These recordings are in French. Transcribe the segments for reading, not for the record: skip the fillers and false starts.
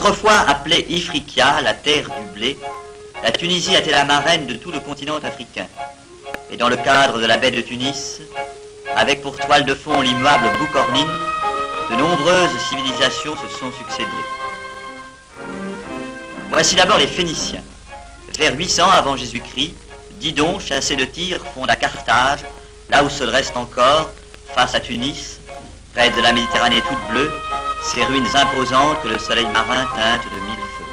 Autrefois appelée Ifriqiya, la terre du blé, la Tunisie était la marraine de tout le continent africain. Et dans le cadre de la baie de Tunis, avec pour toile de fond l'immuable Boukornine, de nombreuses civilisations se sont succédées. Voici d'abord les Phéniciens. Vers 800 avant Jésus-Christ, Didon, chassé de Tyr, fonde à Carthage, là où se dressent encore, face à Tunis, près de la Méditerranée toute bleue, ces ruines imposantes que le soleil marin teinte de mille feux.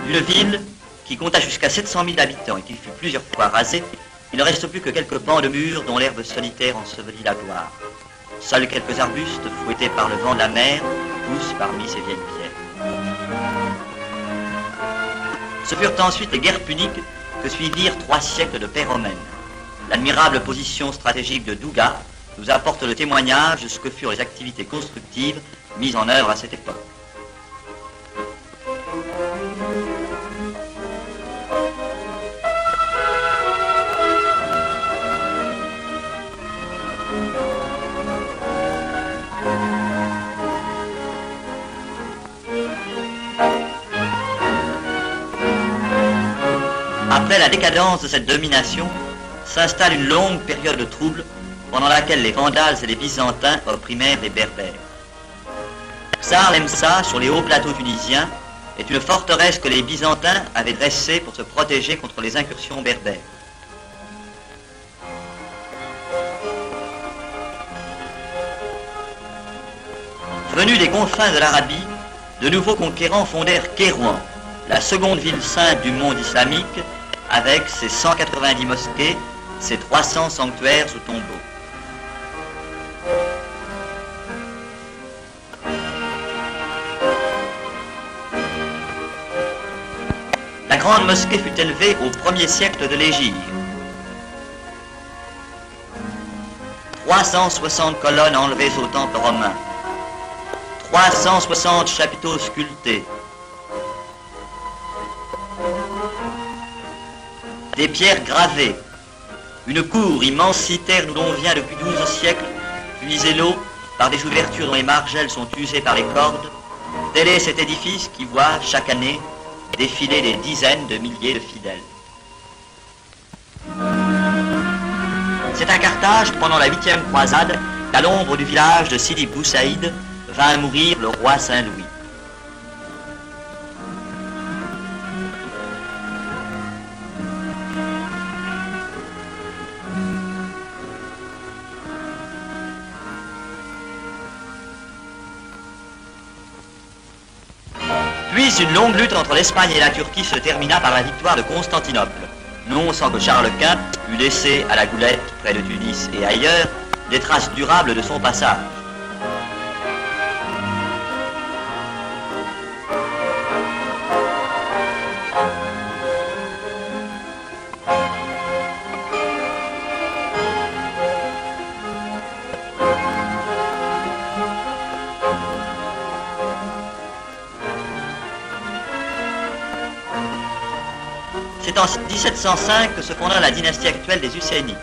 D'une ville qui compta jusqu'à 700 000 habitants et qui fut plusieurs fois rasée, il ne reste plus que quelques pans de murs dont l'herbe solitaire ensevelit la gloire. Seuls quelques arbustes, fouettés par le vent de la mer, poussent parmi ces vieilles pierres. Ce furent ensuite les guerres puniques que suivirent 3 siècles de paix romaine. L'admirable position stratégique de Douga nous apporte le témoignage de ce que furent les activités constructives mises en œuvre à cette époque. Après la décadence de cette domination, s'installe une longue période de troubles pendant laquelle les Vandales et les Byzantins opprimèrent les Berbères. Ksar Lemsa, sur les hauts plateaux tunisiens, est une forteresse que les Byzantins avaient dressée pour se protéger contre les incursions berbères. Venus des confins de l'Arabie, de nouveaux conquérants fondèrent Kairouan, la seconde ville sainte du monde islamique, avec ses 190 mosquées, ses 300 sanctuaires ou tombeaux. La grande mosquée fut élevée au 1er siècle de l'Hégire. 360 colonnes enlevées au temple romain. 360 chapiteaux sculptés. Des pierres gravées. Une cour immensitaire d'où l'on vient depuis 12 siècles puiser l'eau par des ouvertures dont les margelles sont usées par les cordes. Tel est cet édifice qui voit chaque année défiler des dizaines de milliers de fidèles. C'est à Carthage, pendant la 8e croisade, qu'à l'ombre du village de Sidi Bou Saïd vint mourir le roi Saint-Louis. Puis une longue lutte entre l'Espagne et la Turquie se termina par la victoire de Constantinople, non sans que Charles Quint eût laissé à la Goulette, près de Tunis et ailleurs, des traces durables de son passage. C'est en 1705 que se fonda la dynastie actuelle des Husseinites.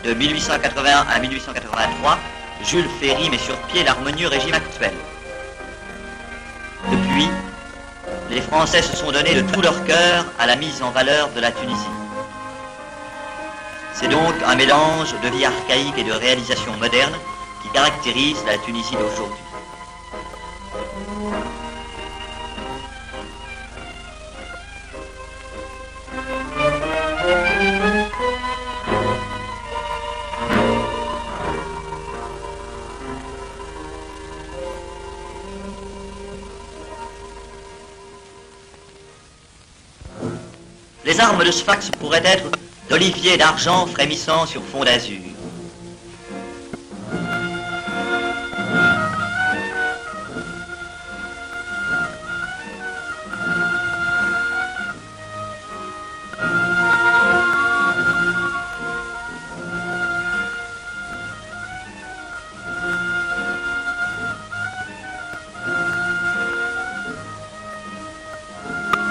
De 1881 à 1883, Jules Ferry met sur pied l'harmonieux régime actuel. Depuis, les Français se sont donné de tout leur cœur à la mise en valeur de la Tunisie. C'est donc un mélange de vie archaïque et de réalisation moderne qui caractérise la Tunisie d'aujourd'hui. Les armes de Sphax pourraient être d'olivier d'argent frémissant sur fond d'azur.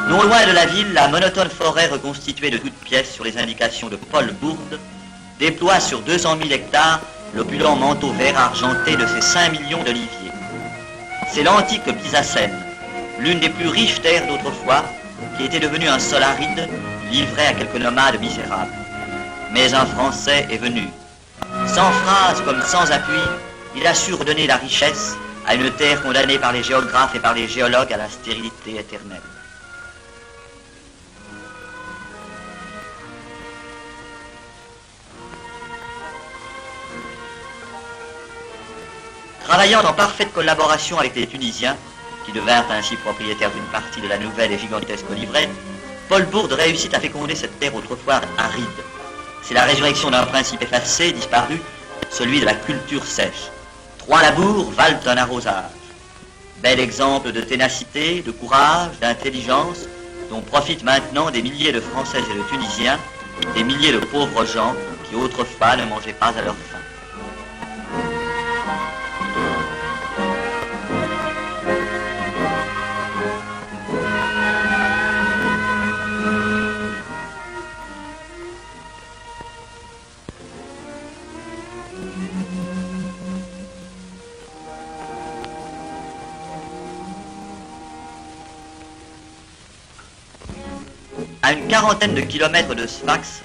Non loin de la ville, la monotone forêt reconstituée de toutes pièces sur les indications de Paul Bourde déploie sur 200 000 hectares l'opulent manteau vert argenté de ses 5 millions d'oliviers. C'est l'antique Byzacène, l'une des plus riches terres d'autrefois, qui était devenue un sol aride, livré à quelques nomades misérables. Mais un Français est venu. Sans phrase comme sans appui, il a su redonner la richesse à une terre condamnée par les géographes et par les géologues à la stérilité éternelle. Travaillant en parfaite collaboration avec les Tunisiens, qui devinrent ainsi propriétaires d'une partie de la nouvelle et gigantesque Olivrette, Paul Bourdes réussit à féconder cette terre autrefois aride. C'est la résurrection d'un principe effacé, disparu, celui de la culture sèche. 3 labours valent un arrosage. Bel exemple de ténacité, de courage, d'intelligence, dont profitent maintenant des milliers de Français et de Tunisiens, des milliers de pauvres gens qui autrefois ne mangeaient pas à leur faim. À une quarantaine de kilomètres de Sfax,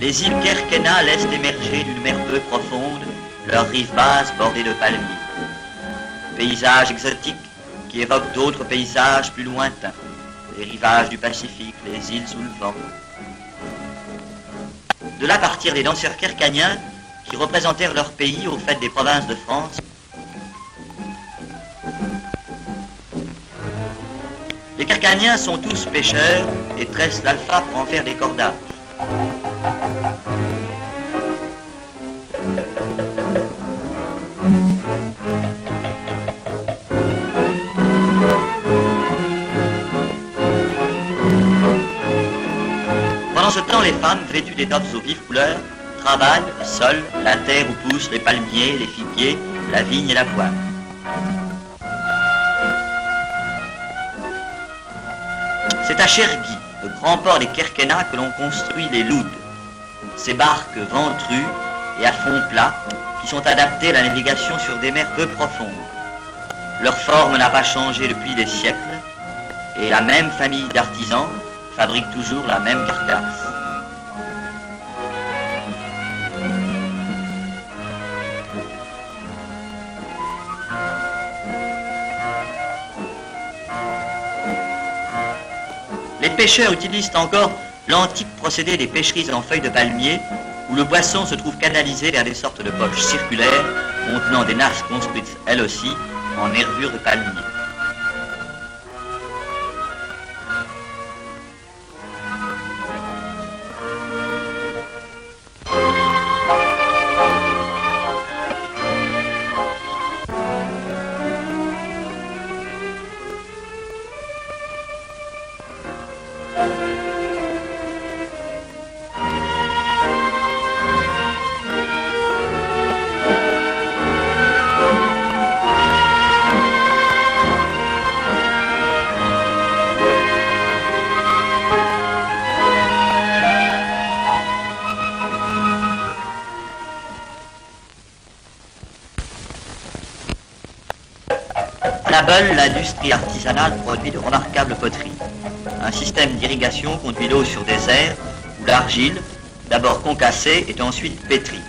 les îles Kerkena laissent émerger d'une mer peu profonde leurs rives basses bordées de palmiers. Paysages exotiques qui évoquent d'autres paysages plus lointains, les rivages du Pacifique, les îles sous le vent. De là partirent les danseurs kerkaniens qui représentèrent leur pays aux fêtes des provinces de France. Les Kerkaniens sont tous pêcheurs et tressent l'alpha pour en faire des cordages. Pendant ce temps, les femmes, vêtues d'étoffes aux vives couleurs, travaillent, seules, la terre où poussent les palmiers, les figuiers, la vigne et la poire. C'est à Chergui, le grand port des Kerkena, que l'on construit les loudes, ces barques ventrues et à fond plat qui sont adaptées à la navigation sur des mers peu profondes. Leur forme n'a pas changé depuis des siècles et la même famille d'artisans fabrique toujours la même carcasse. Les pêcheurs utilisent encore l'antique procédé des pêcheries en feuilles de palmier, où le poisson se trouve canalisé vers des sortes de poches circulaires contenant des nasses construites elles aussi en nervures de palmier. À la Beule, l'industrie artisanale produit de remarquables poteries. Un système d'irrigation conduit l'eau sur des aires où l'argile, d'abord concassée, est ensuite pétrie.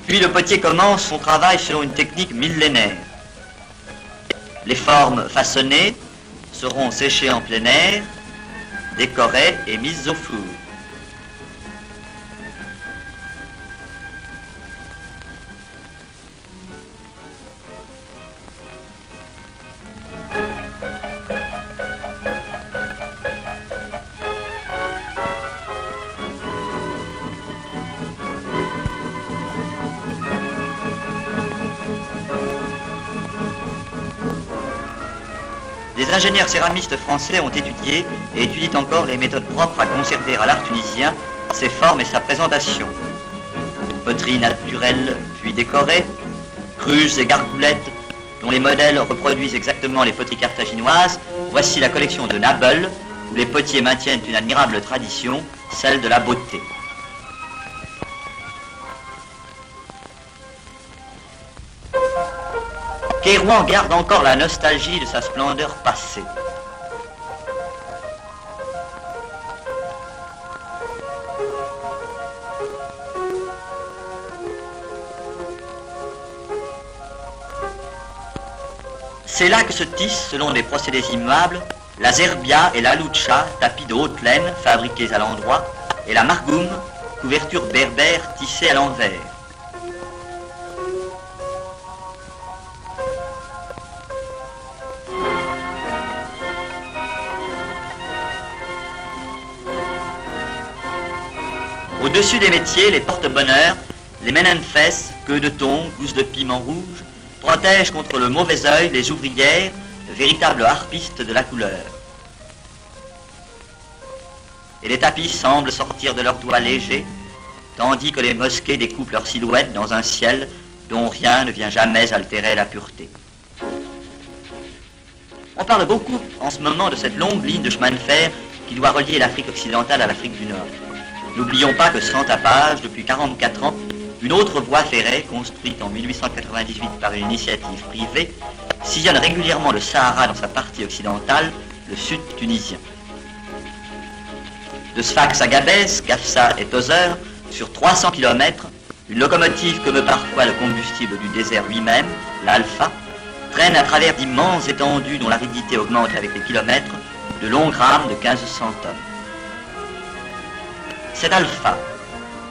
Puis le potier commence son travail selon une technique millénaire. Les formes façonnées seront séchées en plein air, décorées et mises au four. Des ingénieurs céramistes français ont étudié et étudient encore les méthodes propres à conserver à l'art tunisien ses formes et sa présentation. Poterie naturelle puis décorée, cruches et gargoulettes dont les modèles reproduisent exactement les poteries carthaginoises Voici la collection de Nabel, où les potiers maintiennent une admirable tradition, celle de la beauté. Kairouan garde encore la nostalgie de sa splendeur passée. C'est là que se tissent, selon des procédés immuables, la zerbia et la lucha, tapis de haute laine fabriqués à l'endroit, et la margoum, couverture berbère tissée à l'envers. Au-dessus des métiers, les porte-bonheur, les menenfes, queues de thon, gousses de piment rouge, protègent contre le mauvais œil les ouvrières, véritables harpistes de la couleur. Et les tapis semblent sortir de leurs doigts légers, tandis que les mosquées découpent leurs silhouettes dans un ciel dont rien ne vient jamais altérer la pureté. On parle beaucoup en ce moment de cette longue ligne de chemin de fer qui doit relier l'Afrique occidentale à l'Afrique du Nord. N'oublions pas que sans tapage, depuis 44 ans, une autre voie ferrée, construite en 1898 par une initiative privée, sillonne régulièrement le Sahara dans sa partie occidentale, le sud tunisien. De Sfax à Gabès, Kafsa et Tozeur, sur 300 km, une locomotive que meut parfois le combustible du désert lui-même, l'Alpha, traîne à travers d'immenses étendues dont l'aridité augmente avec les kilomètres, de longues rames de 1500 tonnes. Cet Alpha,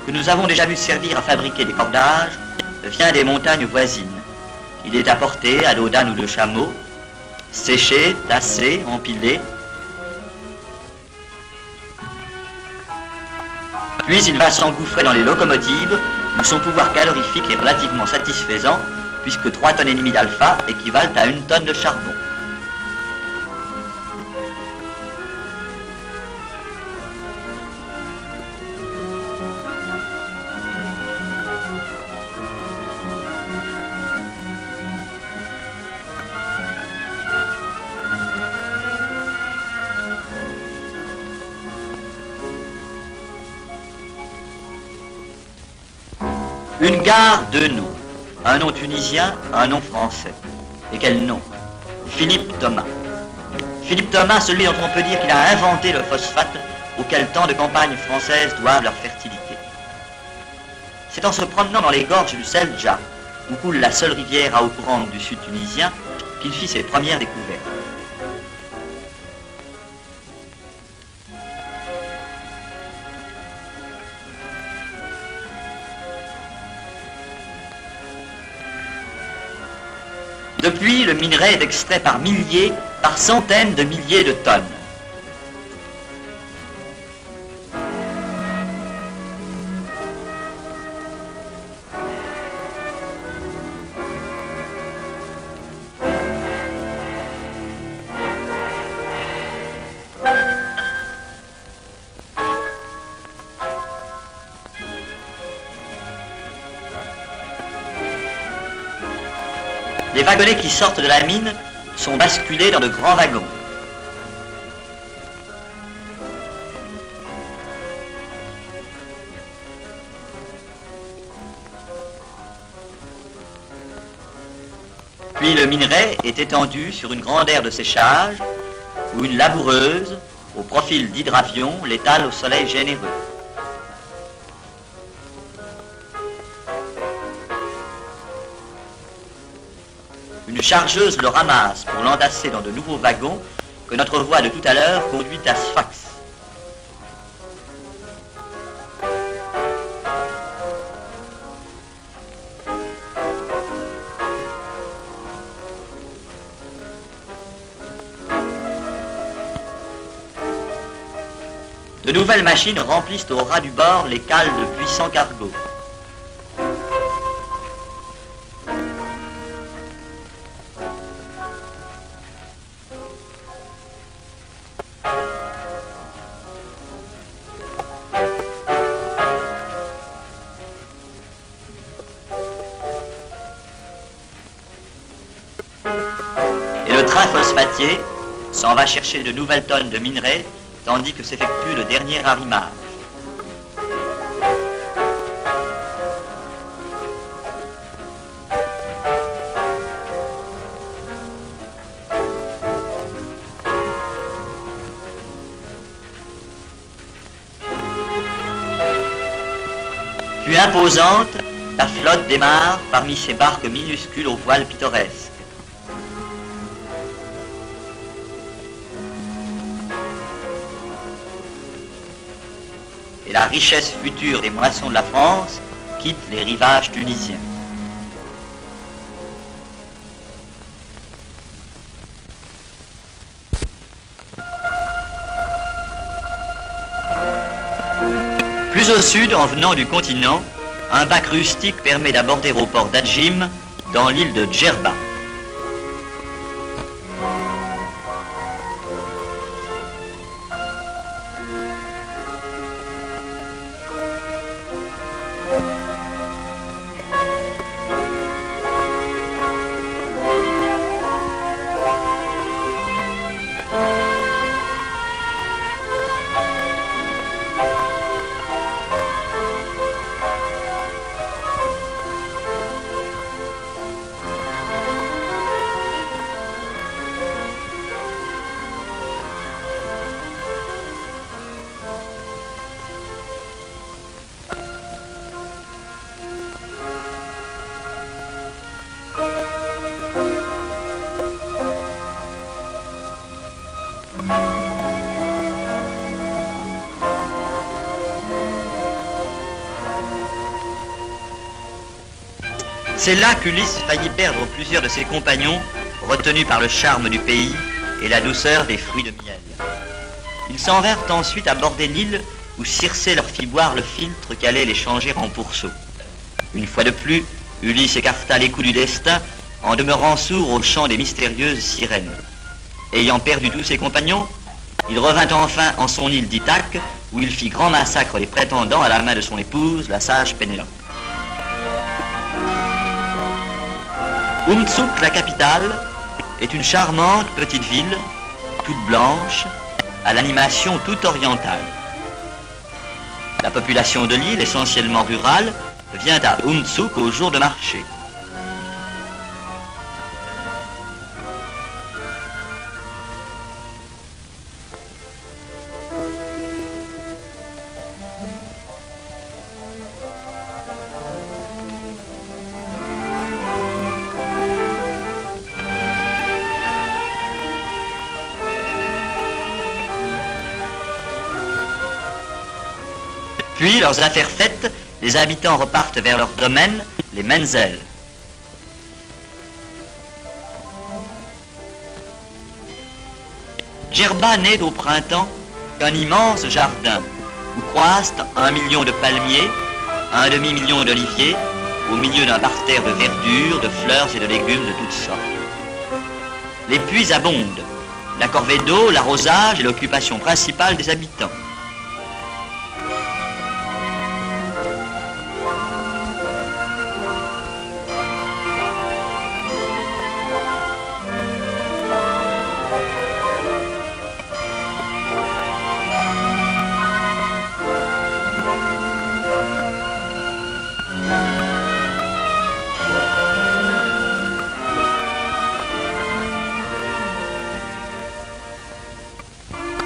que nous avons déjà vu servir à fabriquer des cordages, vient des montagnes voisines. Il est apporté à dos d'âne ou de chameau, séché, tassé, empilé. Puis il va s'engouffrer dans les locomotives, où son pouvoir calorifique est relativement satisfaisant, puisque 3,5 tonnes d'alpha équivalent à 1 tonne de charbon. Une gare, deux noms. Un nom tunisien, un nom français. Et quel nom? Philippe Thomas. Philippe Thomas, celui dont on peut dire qu'il a inventé le phosphate, auquel tant de campagnes françaises doivent leur fertilité. C'est en se promenant dans les gorges du Selja, où coule la seule rivière à eau courante du sud tunisien, qu'il fit ses premières découvertes. Depuis, le minerai est extrait par milliers, par centaines de milliers de tonnes. Les wagonnets qui sortent de la mine sont basculés dans de grands wagons. Puis le minerai est étendu sur une grande aire de séchage où une laboureuse, au profil d'hydravion, l'étale au soleil généreux. Une chargeuse le ramasse pour l'entasser dans de nouveaux wagons que notre voie de tout à l'heure conduit à Sfax. De nouvelles machines remplissent au ras du bord les cales de puissants cargos. Et le train phosphatier, s'en va chercher de nouvelles tonnes de minerais, tandis que s'effectue le dernier arrimage. Plus imposante, la flotte démarre parmi ces barques minuscules aux voiles pittoresques. Et la richesse future des moissons de la France quitte les rivages tunisiens. Plus au sud, en venant du continent, un bac rustique permet d'aborder au port d'Adjim, dans l'île de Djerba. C'est là qu'Ulysse faillit perdre plusieurs de ses compagnons, retenus par le charme du pays et la douceur des fruits de miel. Ils s'en vinrent ensuite aborder l'île où Circé leur fit boire le filtre qui allait les changer en pourceaux. Une fois de plus, Ulysse écarta les coups du destin en demeurant sourd au chant des mystérieuses sirènes. Ayant perdu tous ses compagnons, il revint enfin en son île d'Ithaque où il fit grand massacre des prétendants à la main de son épouse, la sage Pénélope. Umtsuk, la capitale, est une charmante petite ville, toute blanche, à l'animation toute orientale. La population de l'île, essentiellement rurale, vient à Umtsuk au jour de marché. Puis, leurs affaires faites, les habitants repartent vers leur domaine, les Menzel. Djerba naît au printemps qu'un immense jardin où croissent 1 million de palmiers, 1 demi-million d'oliviers, au milieu d'un parterre de verdure, de fleurs et de légumes de toutes sortes. Les puits abondent. La corvée d'eau, l'arrosage est l'occupation principale des habitants.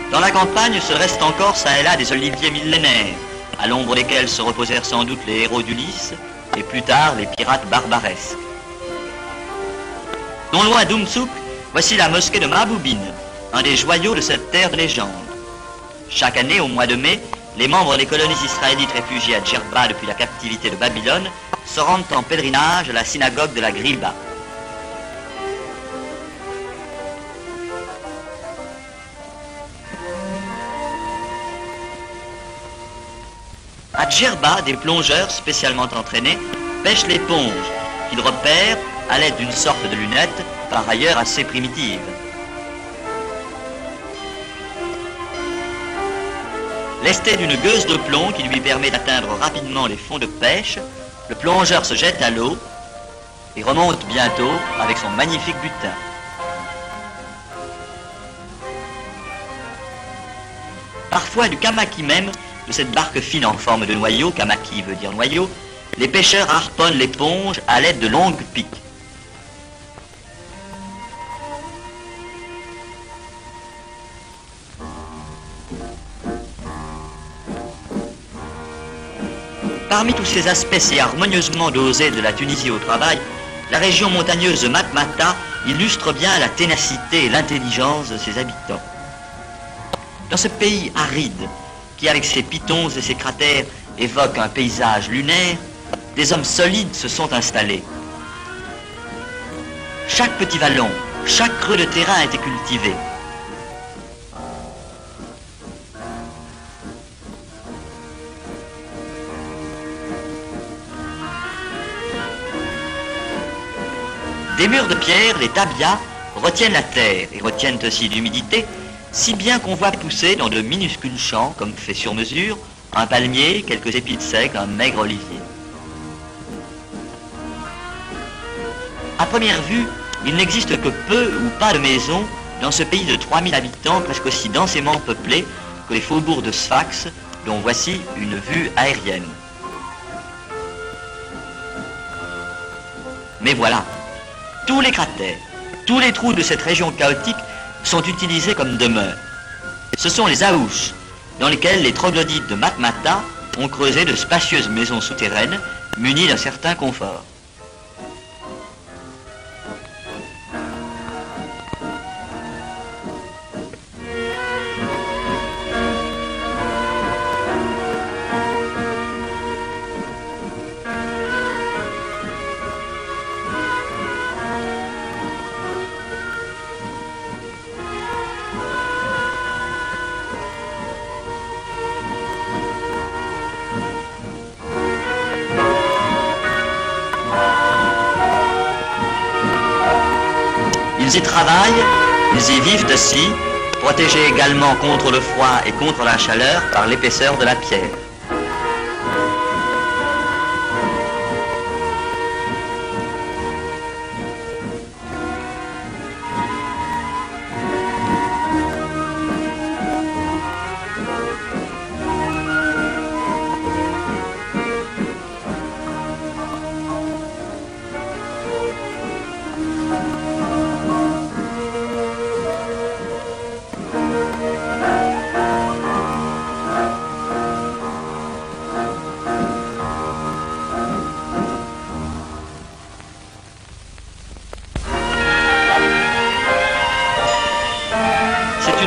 Dans la campagne se reste encore çà et là des oliviers millénaires, à l'ombre desquels se reposèrent sans doute les héros d'Ulysse, et plus tard les pirates barbaresques. Non loin d'Umtsuk, voici la mosquée de Maboubine, un des joyaux de cette terre de légende. Chaque année, au mois de mai, les membres des colonies israélites réfugiés à Djerba depuis la captivité de Babylone se rendent en pèlerinage à la synagogue de la Griba. À Djerba, des plongeurs spécialement entraînés pêchent l'éponge, qu'ils repèrent à l'aide d'une sorte de lunette, par ailleurs assez primitive. Lesté d'une gueuse de plomb qui lui permet d'atteindre rapidement les fonds de pêche, le plongeur se jette à l'eau et remonte bientôt avec son magnifique butin. Parfois du kamaki même, de cette barque fine en forme de noyau, kamaki veut dire noyau, les pêcheurs harponnent l'éponge à l'aide de longues piques. Parmi tous ces aspects si harmonieusement dosés de la Tunisie au travail, la région montagneuse de Matmata illustre bien la ténacité et l'intelligence de ses habitants. Dans ce pays aride, qui avec ses pitons et ses cratères évoque un paysage lunaire, des hommes solides se sont installés. Chaque petit vallon, chaque creux de terrain a été cultivé. Des murs de pierre, les tabias, retiennent la terre et retiennent aussi l'humidité, si bien qu'on voit pousser dans de minuscules champs, comme fait sur mesure, un palmier, quelques épis de seigle, un maigre olivier. À première vue, il n'existe que peu ou pas de maisons dans ce pays de 3000 habitants, presque aussi densément peuplé que les faubourgs de Sfax, dont voici une vue aérienne. Mais voilà, tous les cratères, tous les trous de cette région chaotique sont utilisés comme demeures. Ce sont les aouches, dans lesquelles les troglodytes de Matmata ont creusé de spacieuses maisons souterraines munies d'un certain confort. Ils y travaillent, ils y vivent aussi, protégés également contre le froid et contre la chaleur par l'épaisseur de la pierre.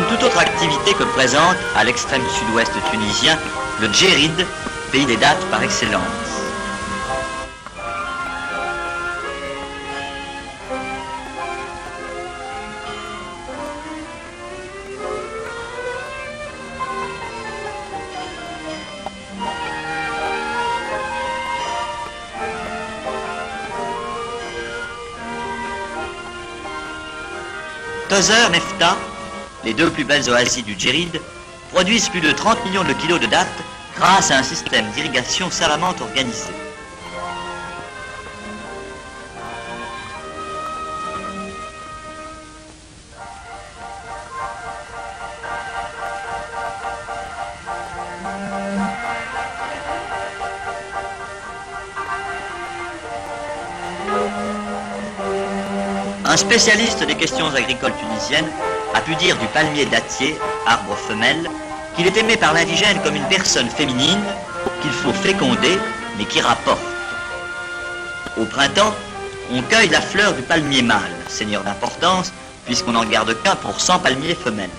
Toute autre activité que présente à l'extrême sud-ouest tunisien le Djerid, pays des dattes par excellence. Tozeur, Nefta, les deux plus belles oasis du Djerid, produisent plus de 30 millions de kilos de dattes grâce à un système d'irrigation savamment organisé. Un spécialiste des questions agricoles tunisiennes a pu dire du palmier dattier, arbre femelle, qu'il est aimé par l'indigène comme une personne féminine qu'il faut féconder mais qui rapporte. Au printemps, on cueille la fleur du palmier mâle, seigneur d'importance, puisqu'on n'en garde qu'un pour 100 palmiers femelles.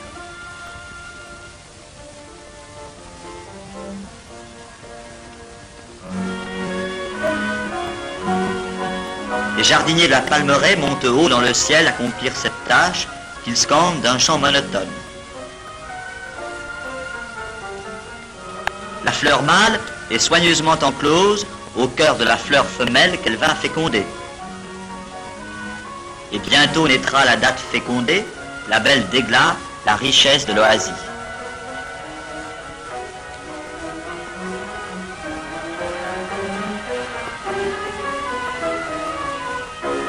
Les jardiniers de la Palmeraie montent haut dans le ciel accomplir cette tâche qu'ils scandent d'un chant monotone. La fleur mâle est soigneusement enclose au cœur de la fleur femelle qu'elle va féconder. Et bientôt naîtra la datte fécondée, la belle dégla, la richesse de l'oasis.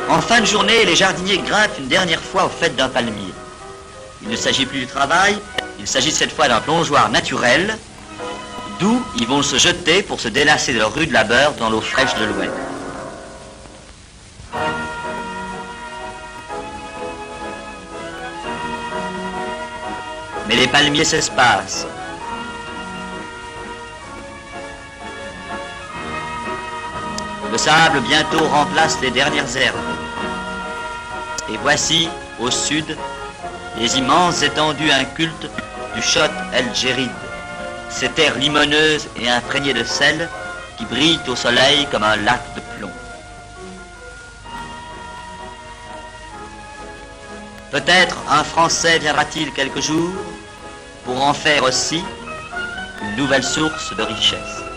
En fin de journée, les jardiniers grimpent une dernière fois au faîte d'un palmier. Il ne s'agit plus du travail, Il s'agit cette fois d'un plongeoir naturel, d'où ils vont se jeter pour se délasser de leur rude labeur dans l'eau fraîche de l'Ouest. Mais les palmiers s'espacent. Le sable bientôt remplace les dernières herbes. Et voici, au sud, les immenses étendues incultes du Chott el-Djerid, ces terres limoneuses et imprégnées de sel qui brillent au soleil comme un lac de plomb. Peut-être un Français viendra-t-il quelque jour pour en faire aussi une nouvelle source de richesse.